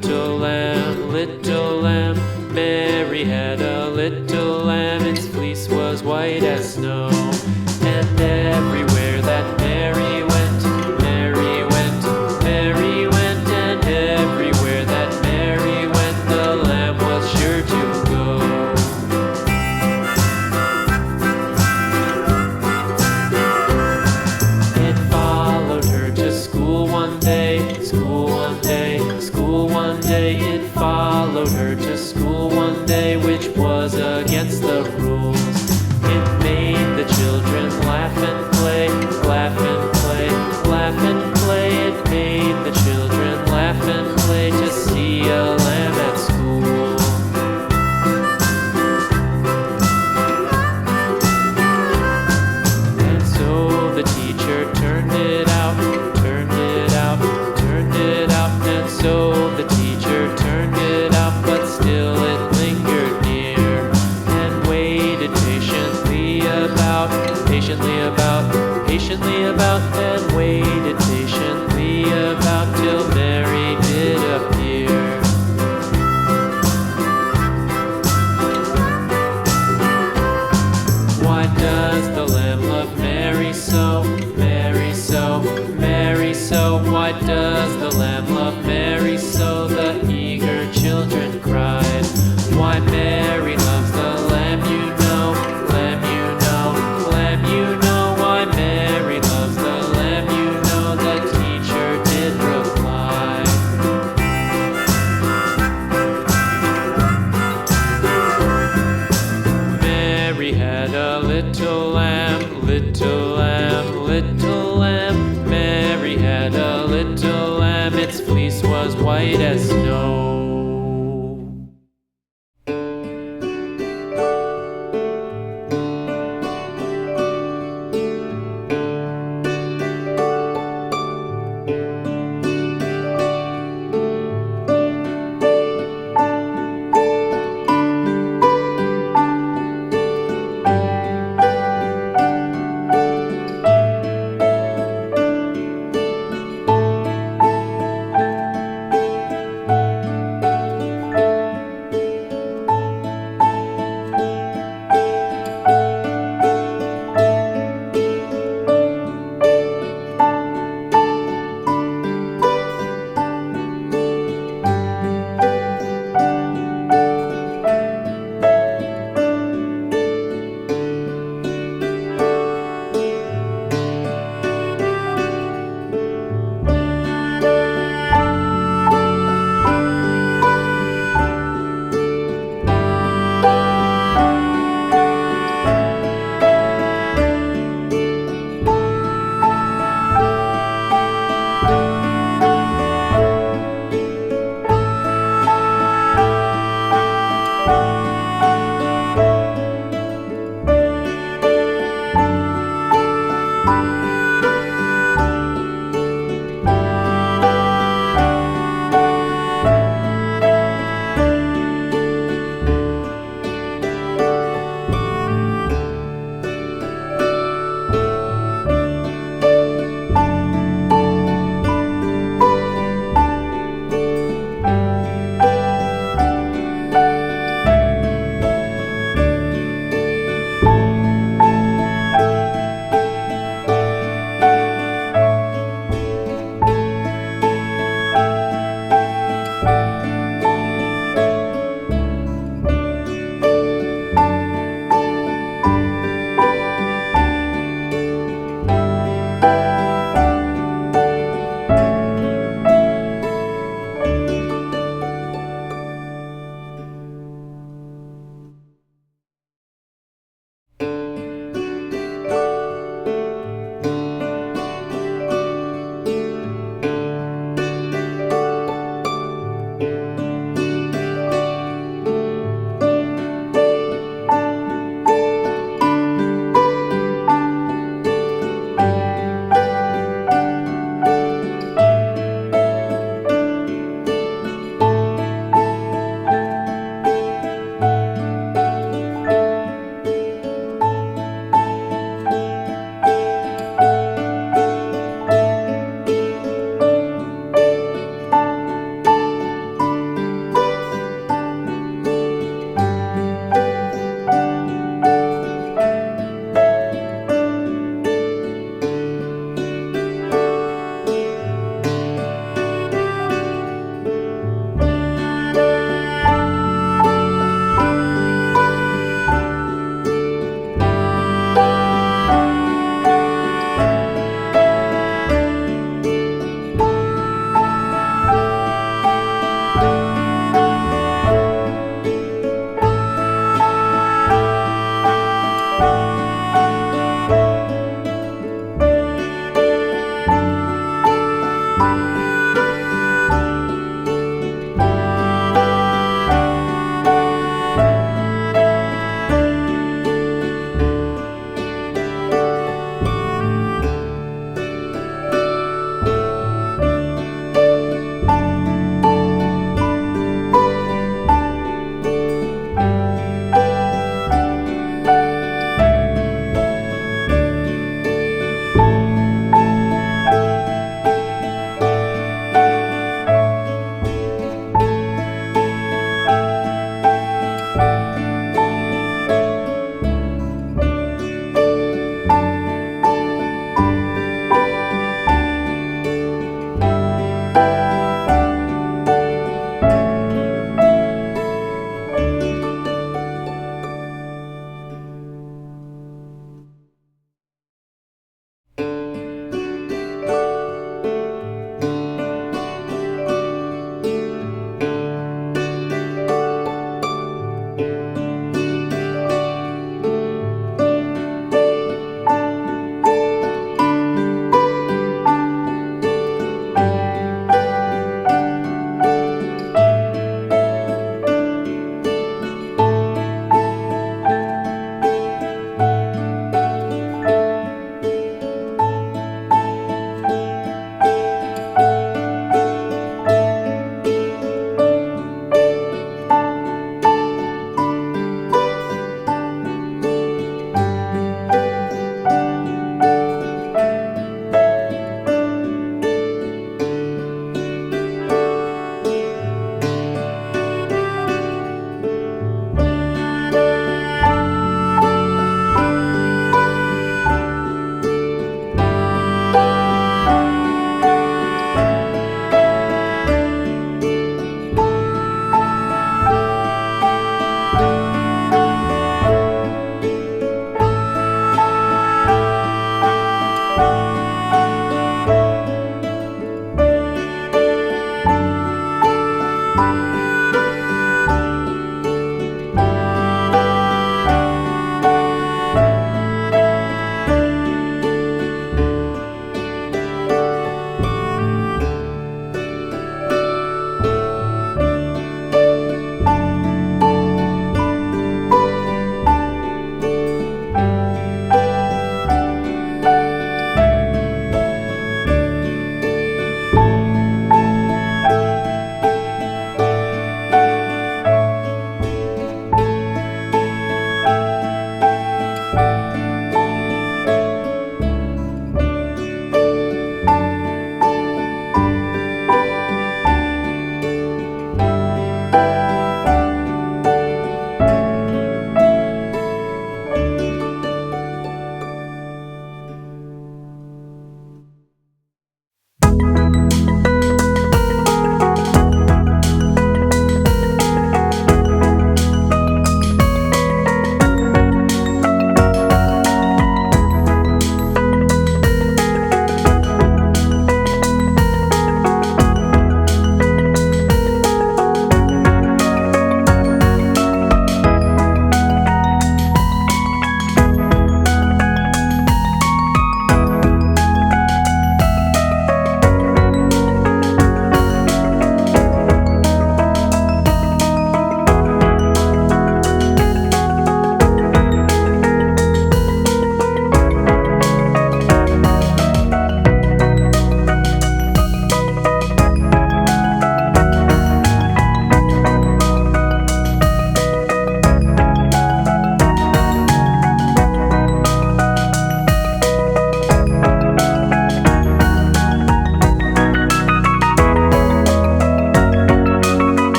little lamb, little lamb. Mary had a little lamb, its fleece was white as snow. And everywhere that Mary went, Mary went, Mary went. And everywhere that Mary went, the lamb was sure to go. It followed her to school one day, school one day, school one day. It followed her to school one day, which was against the rules. It made the children laugh and play, laugh and play, laugh and play. It made the children laugh and play to see a lamb at school. And so the teacher turned it out, turned it out, turned it out. And so the teacher turned it out, but still it lingered near and waited patiently about, patiently about, and waited patiently about till Mary did appear. Why does the lamb love Mary so, Mary so, Mary so? Why does the lamb love Mary so? The eager children cried. Why Mary loves the lamb, you know, lamb, you know, lamb, you know. Why Mary loves the lamb, you know, the teacher did reply. Mary had a little lamb, little lamb, little lamb. Mary had a little lamb, its fleece was white as snow.